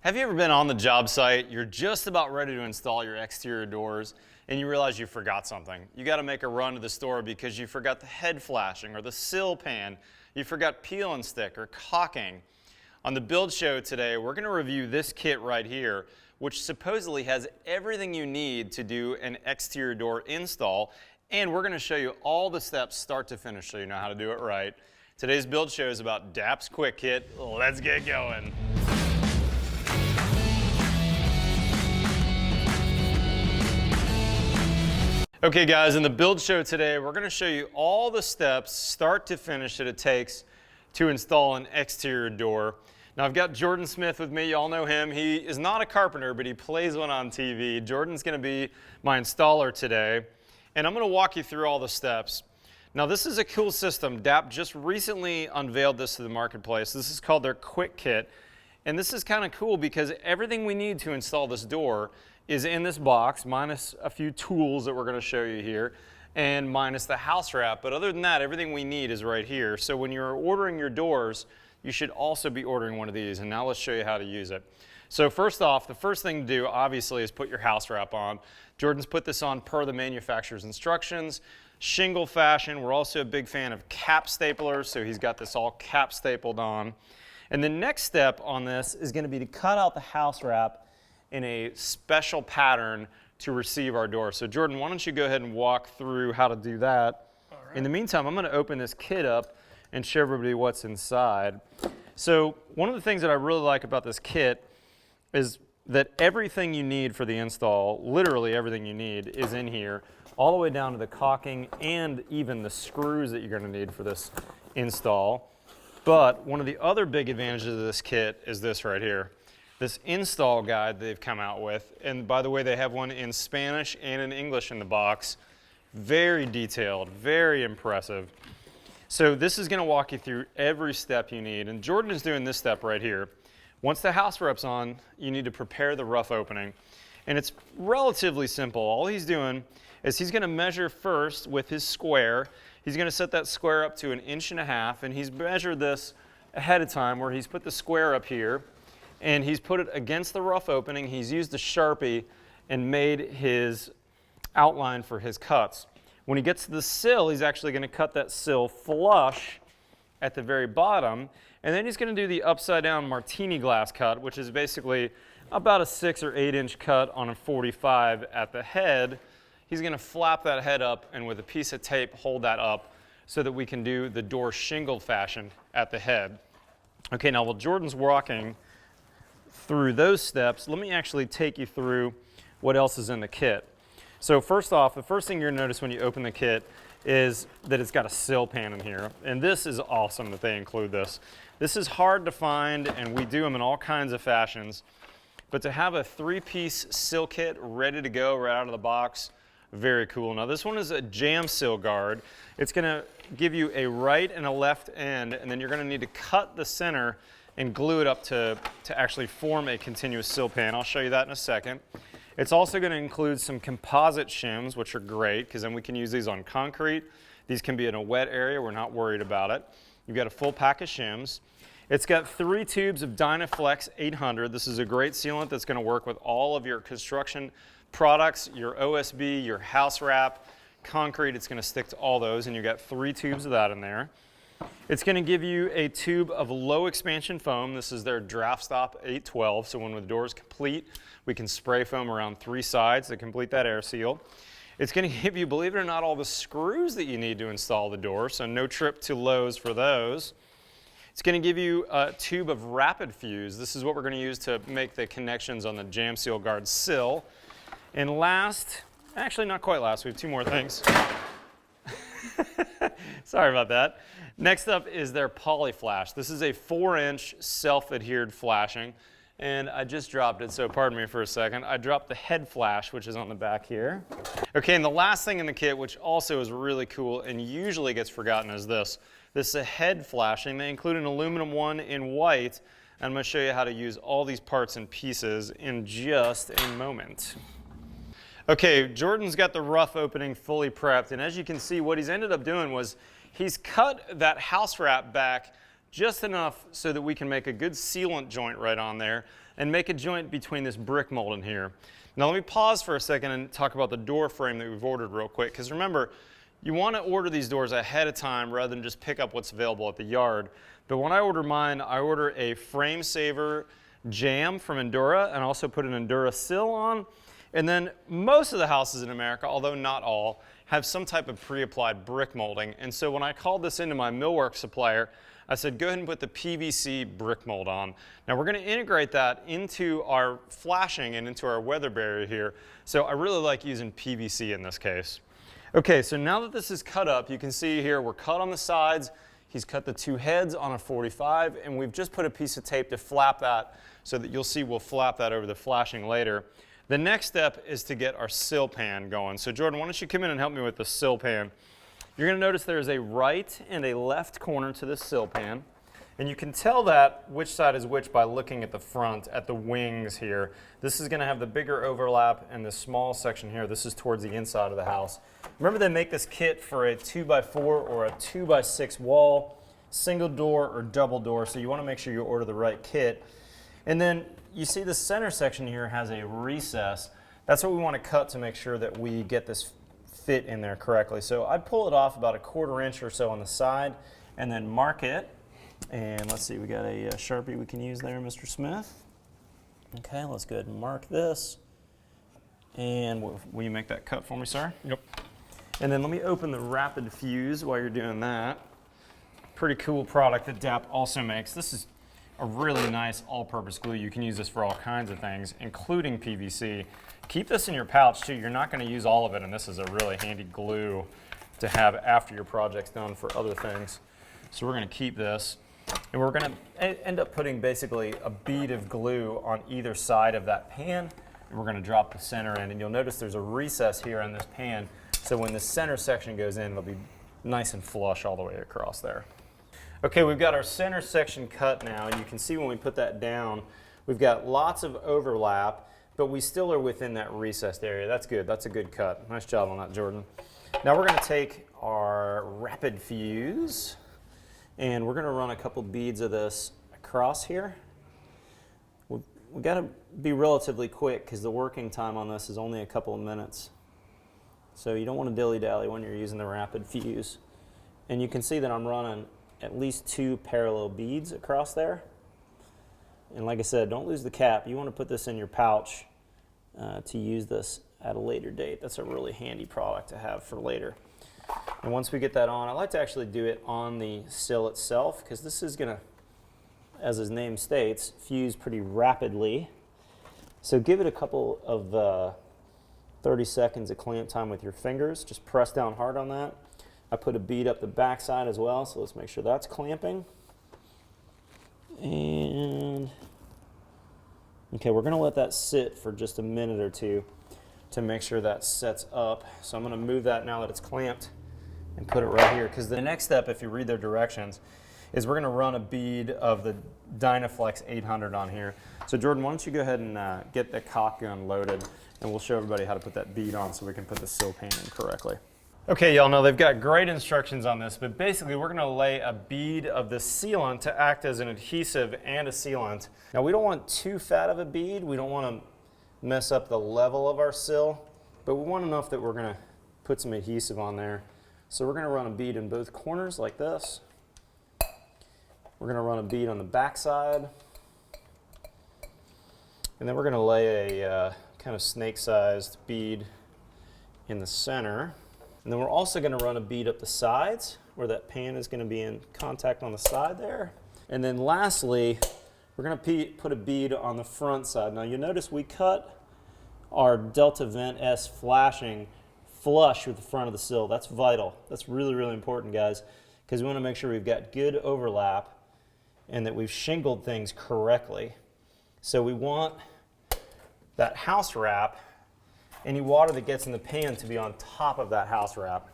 Have you ever been on the job site, you're just about ready to install your exterior doors, and you realize you forgot something? You got to make a run to the store because you forgot the head flashing or the sill pan, you forgot peel and stick or caulking. On the build show today, we're going to review this kit right here, which supposedly has everything you need to do an exterior door install, and we're going to show you all the steps start to finish so you know how to do it right. Today's build show is about DAP's Quick Kit. Let's get going. Okay guys, in the build show today, we're going to show you all the steps, start to finish, that it takes to install an exterior door. Now I've got Jordan Smith with me, y'all know him. He is not a carpenter, but he plays one on TV. Jordan's going to be my installer today, and I'm going to walk you through all the steps. Now this is a cool system. DAP just recently unveiled this to the marketplace. This is called their Quick Kit, and this is kind of cool because everything we need to install this door is in this box, minus a few tools that we're going to show you here, and minus the house wrap. But other than that, everything we need is right here. So when you're ordering your doors, you should also be ordering one of these. And now let's show you how to use it. So first off, the first thing to do, obviously, is put your house wrap on. Jordan's put this on per the manufacturer's instructions. Shingle fashion. We're also a big fan of cap staplers, so he's got this all cap stapled on. And the next step on this is going to be to cut out the house wrap in a special pattern to receive our door. So Jordan, why don't you go ahead and walk through how to do that. All right. In the meantime, I'm going to open this kit up and show everybody what's inside. So one of the things that I really like about this kit is that everything you need for the install, literally everything you need, is in here, all the way down to the caulking and even the screws that you're going to need for this install. But one of the other big advantages of this kit is this right here. This install guide they've come out with, and by the way, they have one in Spanish and in English in the box. Very detailed, very impressive. So this is going to walk you through every step you need, and Jordan is doing this step right here. Once the house wrap's on, you need to prepare the rough opening, and it's relatively simple. All he's doing is he's going to measure first with his square. He's going to set that square up to 1.5 inches, and he's measured this ahead of time where he's put the square up here, and he's put it against the rough opening. He's used a Sharpie and made his outline for his cuts. When he gets to the sill, he's actually going to cut that sill flush at the very bottom, and then he's going to do the upside down martini glass cut, which is basically about a 6 or 8 inch cut on a 45 at the head. He's going to flap that head up and with a piece of tape hold that up so that we can do the door shingled fashion at the head. Okay, now while Jordan's walking through those steps, let me actually take you through what else is in the kit. So first off, the first thing you're going to notice when you open the kit is that it's got a sill pan in here, and this is awesome that they include this. This is hard to find, and we do them in all kinds of fashions, but to have a 3-piece sill kit ready to go right out of the box, very cool. Now this one is a jam sill guard. It's going to give you a right and a left end, and then you're going to need to cut the center and glue it up to actually form a continuous sill pan. I'll show you that in a second. It's also going to include some composite shims, which are great because then we can use these on concrete. These can be in a wet area. We're not worried about it. You've got a full pack of shims. It's got 3 tubes of Dynaflex 800. This is a great sealant that's going to work with all of your construction products, your OSB, your house wrap, concrete. It's going to stick to all those, and you've got 3 tubes of that in there. It's going to give you a tube of low expansion foam. This is their Draft Stop 812, so when the door is complete, we can spray foam around 3 sides to complete that air seal. It's going to give you, believe it or not, all the screws that you need to install the door, so no trip to Lowe's for those. It's going to give you a tube of rapid fuse. This is what we're going to use to make the connections on the jam seal guard sill. And last, actually not quite last, we have 2 more things. Sorry about that. Next up is their poly flash. This is a 4-inch self-adhered flashing, and I just dropped it, so pardon me for a second. I dropped the head flash, which is on the back here. Okay, and the last thing in the kit, which also is really cool and usually gets forgotten, is this. This is a head flashing. They include an aluminum one in white, and I'm going to show you how to use all these parts and pieces in just a moment. Okay, Jordan's got the rough opening fully prepped, and as you can see, what he's ended up doing was he's cut that house wrap back just enough so that we can make a good sealant joint right on there and make a joint between this brick mold in here. Now let me pause for a second and talk about the door frame that we've ordered real quick, because remember, you want to order these doors ahead of time rather than just pick up what's available at the yard. But when I order mine, I order a frame saver jamb from Endura and also put an Endura sill on. And then most of the houses in America, although not all, have some type of pre-applied brick molding. And so when I called this into my millwork supplier, I said, go ahead and put the PVC brick mold on. Now we're going to integrate that into our flashing and into our weather barrier here. So I really like using PVC in this case. Okay, so now that this is cut up, you can see here we're cut on the sides. He's cut the two heads on a 45, and we've just put a piece of tape to flap that so that you'll see we'll flap that over the flashing later. The next step is to get our sill pan going. So Jordan, why don't you come in and help me with the sill pan? You're going to notice there's a right and a left corner to this sill pan. And you can tell that which side is which by looking at the front, at the wings here. This is going to have the bigger overlap, and the small section here, this is towards the inside of the house. Remember, they make this kit for a 2x4 or a 2x6 wall, single door or double door, so you want to make sure you order the right kit. And then you see the center section here has a recess. That's what we want to cut to make sure that we get this fit in there correctly. So I'd pull it off about a 1/4 inch or so on the side and then mark it. And let's see, we got a Sharpie we can use there, Mr. Smith. Okay, let's go ahead and mark this. And will you make that cut for me, sir? Yep. And then let me open the Rapid Fuse while you're doing that. Pretty cool product that DAP also makes. This is a really nice all-purpose glue. You can use this for all kinds of things, including PVC. Keep this in your pouch too. You're not going to use all of it, and this is a really handy glue to have after your project's done for other things. So we're going to keep this, and we're going to end up putting basically a bead of glue on either side of that pan, and we're going to drop the center in. And you'll notice there's a recess here on this pan, so when the center section goes in, it'll be nice and flush all the way across there. Okay, we've got our center section cut now, and you can see when we put that down, we've got lots of overlap, but we still are within that recessed area. That's good. That's a good cut. Nice job on that, Jordan. Now we're going to take our Rapid Fuse, and we're going to run a couple beads of this across here. We've got to be relatively quick because the working time on this is only a couple of minutes. So you don't want to dilly-dally when you're using the Rapid Fuse. And you can see that I'm running at least 2 parallel beads across there. And like I said, don't lose the cap. You want to put this in your pouch to use this at a later date. That's a really handy product to have for later. And once we get that on, I like to actually do it on the sill itself, because this is going to, as his name states, fuse pretty rapidly. So give it a couple of 30 seconds of clamp time with your fingers. Just press down hard on that. I put a bead up the back side as well, so let's make sure that's clamping. And okay, we're going to let that sit for just a minute or two to make sure that sets up. So I'm going to move that now that it's clamped and put it right here, because the next step, if you read their directions, is we're going to run a bead of the Dynaflex 800 on here. So Jordan, why don't you go ahead and get the caulk gun loaded, and we'll show everybody how to put that bead on so we can put the sill pan in correctly. Okay, y'all know they've got great instructions on this, but basically we're going to lay a bead of the sealant to act as an adhesive and a sealant. Now we don't want too fat of a bead. We don't want to mess up the level of our sill, but we want enough that we're going to put some adhesive on there. So we're going to run a bead in both corners like this. We're going to run a bead on the back side, and then we're going to lay a kind of snake-sized bead in the center. And then we're also going to run a bead up the sides where that pan is going to be in contact on the side there. And then lastly, we're going to put a bead on the front side. Now you'll notice we cut our Delta Vent S flashing flush with the front of the sill. That's vital. That's really, really important, guys, because we want to make sure we've got good overlap and that we've shingled things correctly. So we want that house wrap, any water that gets in the pan, to be on top of that house wrap.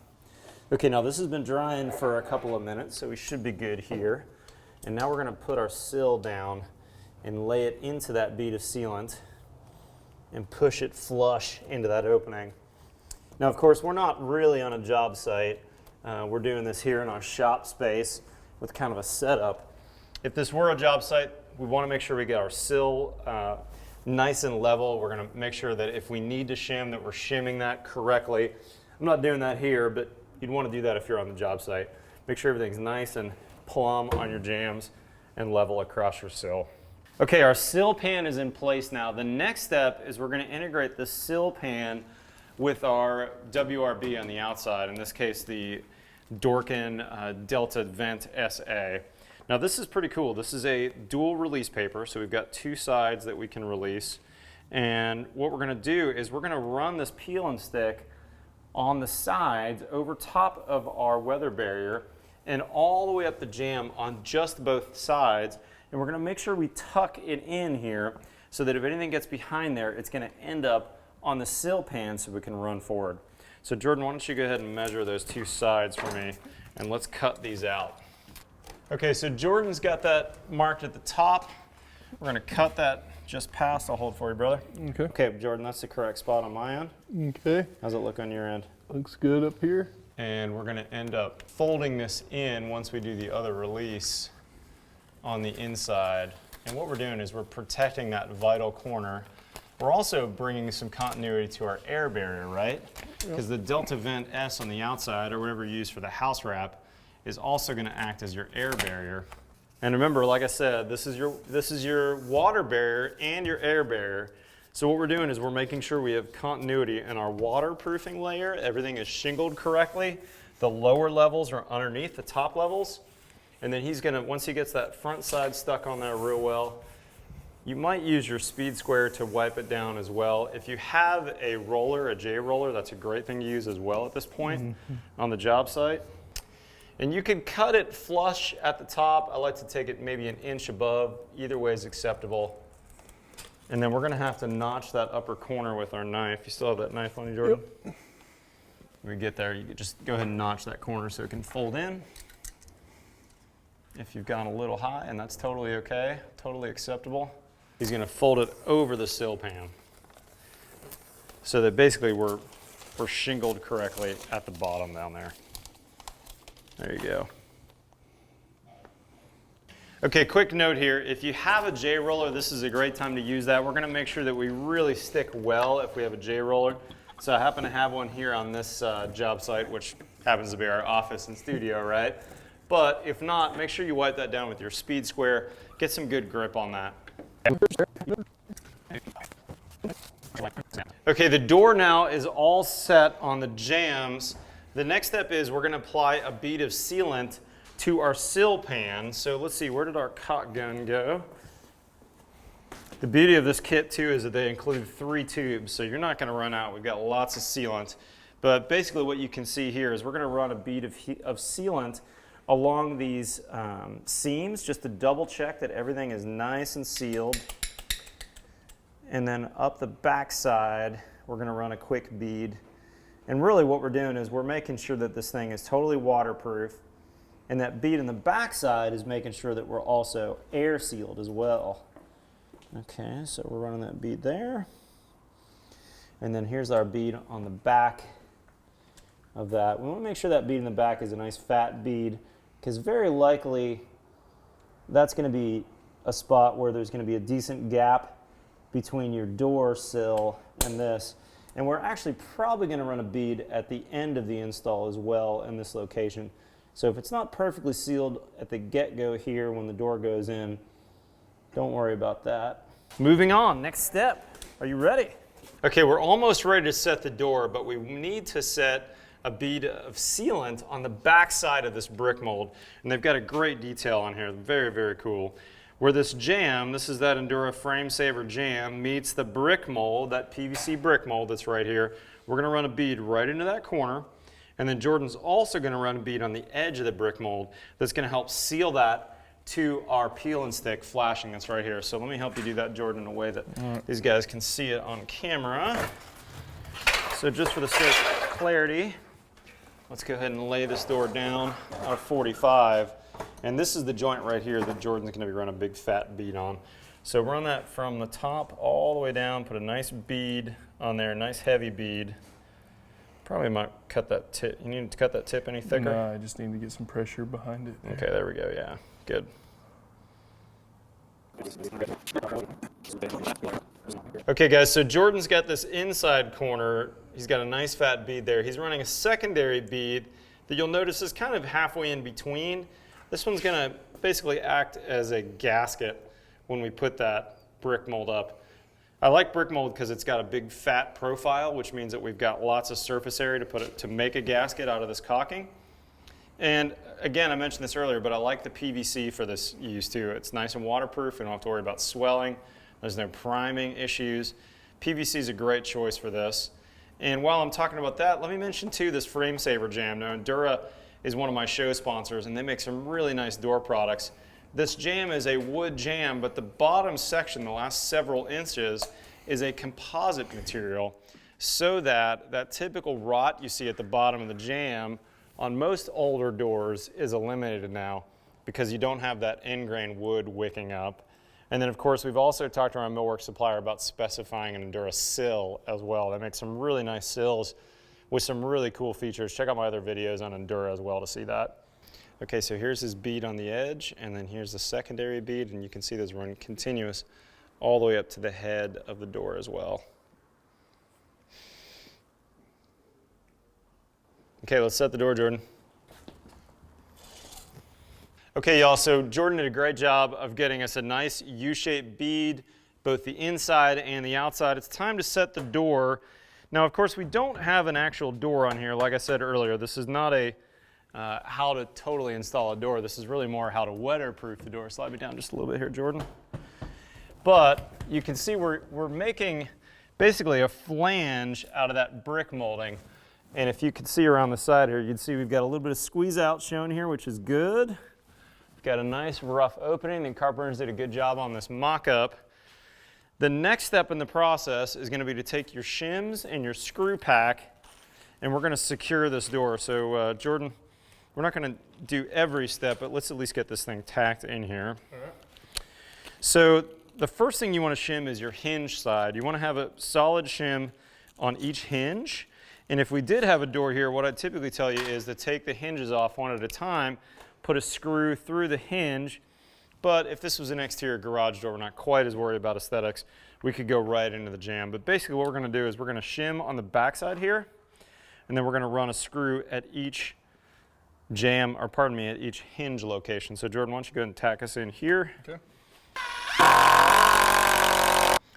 Okay, now this has been drying for a couple of minutes, so we should be good here. And now we're going to put our sill down and lay it into that bead of sealant and push it flush into that opening. Now, of course, we're not really on a job site. We're doing this here in our shop space with kind of a setup. If this were a job site, we want to make sure we get our sill nice and level. We're going to make sure that if we need to shim, that we're shimming that correctly. I'm not doing that here, but you'd want to do that if you're on the job site. Make sure everything's nice and plumb on your jambs and level across your sill. Okay, our sill pan is in place now. The next step is we're going to integrate the sill pan with our WRB on the outside, in this case the Dorkin Delta Vent SA. Now this is pretty cool. This is a dual release paper, so we've got two sides that we can release. And what we're gonna do is we're gonna run this peel and stick on the sides over top of our weather barrier and all the way up the jamb on just both sides. And we're gonna make sure we tuck it in here so that if anything gets behind there, it's gonna end up on the sill pan so we can run forward. So Jordan, why don't you go ahead and measure those two sides for me, and let's cut these out. Okay, so Jordan's got that marked at the top. We're gonna cut that just past. I'll hold for you, brother. Okay. Okay, Jordan, that's the correct spot on my end. Okay. How's it look on your end? Looks good up here. And we're gonna end up folding this in once we do the other release on the inside. And what we're doing is we're protecting that vital corner. We're also bringing some continuity to our air barrier, right? Because the Delta Vent S on the outside, or whatever you use for the house wrap, is also going to act as your air barrier. And remember, like I said, this is your water barrier and your air barrier. So what we're doing is we're making sure we have continuity in our waterproofing layer. Everything is shingled correctly. The lower levels are underneath the top levels. And then he's gonna, once he gets that front side stuck on there real well, you might use your speed square to wipe it down as well. If you have a roller, a J roller, that's a great thing to use as well at this point on the job site. And you can cut it flush at the top. I like to take it maybe an inch above. Either way is acceptable. And then we're gonna have to notch that upper corner with our knife. You still have that knife on you, Jordan? Yep. When we get there, you can just go ahead and notch that corner so it can fold in. If you've gone a little high, and that's totally okay, totally acceptable. He's gonna fold it over the sill pan so that basically we're shingled correctly at the bottom down there. There you go. Okay, quick note here. If you have a J roller, this is a great time to use that. We're gonna make sure that we really stick well if we have a J roller. So I happen to have one here on this job site, which happens to be our office and studio, right? But if not, make sure you wipe that down with your speed square. Get some good grip on that. Okay, the door now is all set on the jambs. The next step is we're gonna apply a bead of sealant to our sill pan. So let's see, where did our caulk gun go? The beauty of this kit too is that they include 3 tubes, so you're not gonna run out. We've got lots of sealant. But basically what you can see here is we're gonna run a bead of sealant along these seams just to double check that everything is nice and sealed. And then up the back side, we're gonna run a quick bead. And really what we're doing is we're making sure that this thing is totally waterproof, and that bead in the back side is making sure that we're also air sealed as well. Okay, so we're running that bead there. And then here's our bead on the back of that. We want to make sure that bead in the back is a nice fat bead, because very likely that's going to be a spot where there's going to be a decent gap between your door sill and this. And we're actually probably going to run a bead at the end of the install as well in this location. So if it's not perfectly sealed at the get-go here when the door goes in, don't worry about that. Moving on, next step. Are you ready? Okay, we're almost ready to set the door, but we need to set a bead of sealant on the back side of this brick mold. And they've got a great detail on here, very, very cool. Where this jamb, this is that Endura Frame Saver jamb, meets the brick mold, that PVC brick mold that's right here. We're gonna run a bead right into that corner, and then Jordan's also gonna run a bead on the edge of the brick mold that's gonna help seal that to our peel and stick flashing that's right here. So let me help you do that, Jordan, in a way that these guys can see it on camera. So just for the sake of clarity, let's go ahead and lay this door down out of 45. And this is the joint right here that Jordan's gonna be running a big fat bead on. So run that from the top all the way down, put a nice bead on there, nice heavy bead. Probably might cut that tip. You need to cut that tip any thicker? No, I just need to get some pressure behind it. Okay, there we go, yeah, good. Okay guys, so Jordan's got this inside corner. He's got a nice fat bead there. He's running a secondary bead that you'll notice is kind of halfway in between. This one's gonna basically act as a gasket when we put that brick mold up. I like brick mold because it's got a big fat profile, which means that we've got lots of surface area to make a gasket out of this caulking. And again, I mentioned this earlier, but I like the PVC for this use too. It's nice and waterproof. We don't have to worry about swelling. There's no priming issues. PVC is a great choice for this. And while I'm talking about that, let me mention too this frame saver jam. Now, Endura is one of my show sponsors, and they make some really nice door products. This jam is a wood jam, but the bottom section, the last several inches, is a composite material so that that typical rot you see at the bottom of the jam on most older doors is eliminated now because you don't have that ingrained wood wicking up. And then of course we've also talked to our millwork supplier about specifying an Endura sill as well. They make some really nice sills with some really cool features. Check out my other videos on Endura as well to see that. Okay, so here's his bead on the edge, and then here's the secondary bead, and you can see those run continuous all the way up to the head of the door as well. Okay, let's set the door, Jordan. Okay, y'all, so Jordan did a great job of getting us a nice U-shaped bead, both the inside and the outside. It's time to set the door. Now, of course, we don't have an actual door on here. Like I said earlier, this is not a how to totally install a door. This is really more how to weatherproof the door. Slide me down just a little bit here, Jordan. But you can see we're making basically a flange out of that brick molding. And if you can see around the side here, you'd see we've got a little bit of squeeze out shown here, which is good. We've got a nice rough opening, and carpenters did a good job on this mock-up. The next step in the process is going to be to take your shims and your screw pack, and we're going to secure this door. So Jordan, we're not going to do every step, but let's at least get this thing tacked in here. All right. So the first thing you want to shim is your hinge side. You want to have a solid shim on each hinge. And if we did have a door here, what I'd typically tell you is to take the hinges off one at a time, put a screw through the hinge. But if this was an exterior garage door, we're not quite as worried about aesthetics. We could go right into the jam. But basically what we're going to do is we're going to shim on the back side here, and then we're going to run a screw at each jam, or pardon me, at each hinge location. So Jordan, why don't you go ahead and tack us in here. Okay.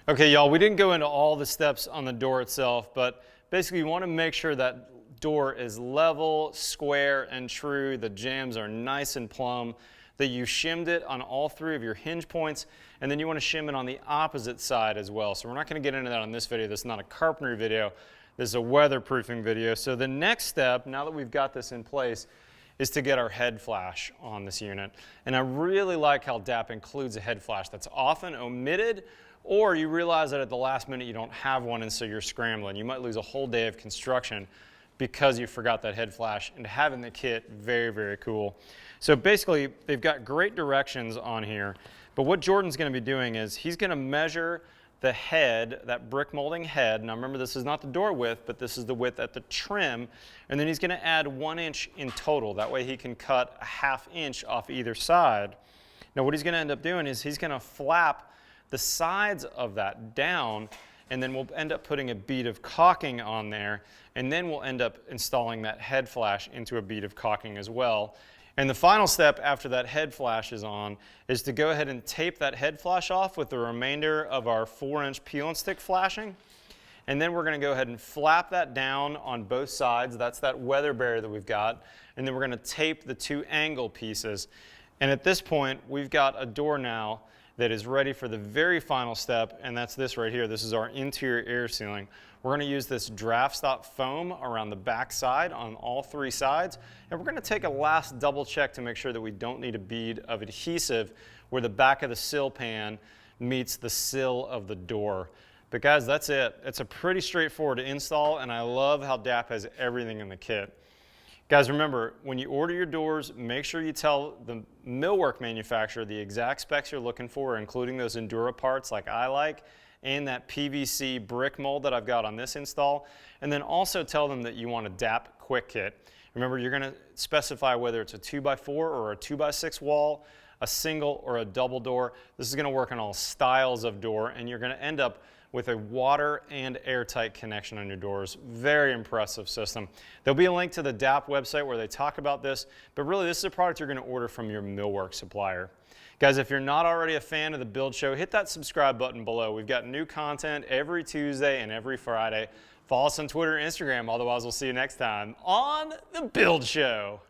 Okay, y'all, we didn't go into all the steps on the door itself, but basically you want to make sure that door is level, square, and true. The jambs are nice and plumb, that you shimmed it on all three of your hinge points, and then you want to shim it on the opposite side as well. So we're not going to get into that on this video. This is not a carpentry video. This is a weatherproofing video. So the next step, now that we've got this in place, is to get our head flash on this unit. And I really like how DAP includes a head flash that's often omitted, or you realize that at the last minute you don't have one and so you're scrambling. You might lose a whole day of construction because you forgot that head flash, and having the kit, very, very cool. So basically, they've got great directions on here, but what Jordan's gonna be doing is he's gonna measure the head, that brick molding head. Now remember, this is not the door width, but this is the width at the trim. And then he's gonna add 1 inch in total. That way he can cut a ½ inch off either side. Now what he's gonna end up doing is he's gonna flap the sides of that down, and then we'll end up putting a bead of caulking on there, and then we'll end up installing that head flash into a bead of caulking as well. And the final step after that head flash is on is to go ahead and tape that head flash off with the remainder of our 4-inch peel and stick flashing. And then we're going to go ahead and flap that down on both sides. That's that weather barrier that we've got. And then we're going to tape the 2 angle pieces. And at this point, we've got a door now that is ready for the very final step, and that's this right here. This is our interior air sealing. We're going to use this draft stop foam around the back side on all 3 sides, and we're going to take a last double check to make sure that we don't need a bead of adhesive where the back of the sill pan meets the sill of the door. But guys, that's it. It's a pretty straightforward install, and I love how DAP has everything in the kit. Guys, remember, when you order your doors, make sure you tell the millwork manufacturer the exact specs you're looking for, including those Endura parts like I like, and that PVC brick mold that I've got on this install. And then also tell them that you want a DAP quick kit. Remember, you're going to specify whether it's a 2x4 or a 2x6 wall. a single or a double door. This is going to work on all styles of door, and you're going to end up with a water and airtight connection on your doors. Very impressive system. There'll be a link to the DAP website where they talk about this, but really this is a product you're going to order from your millwork supplier. Guys, if you're not already a fan of The Build Show, hit that subscribe button below. We've got new content every Tuesday and every Friday. Follow us on Twitter and Instagram. Otherwise, we'll see you next time on The Build Show.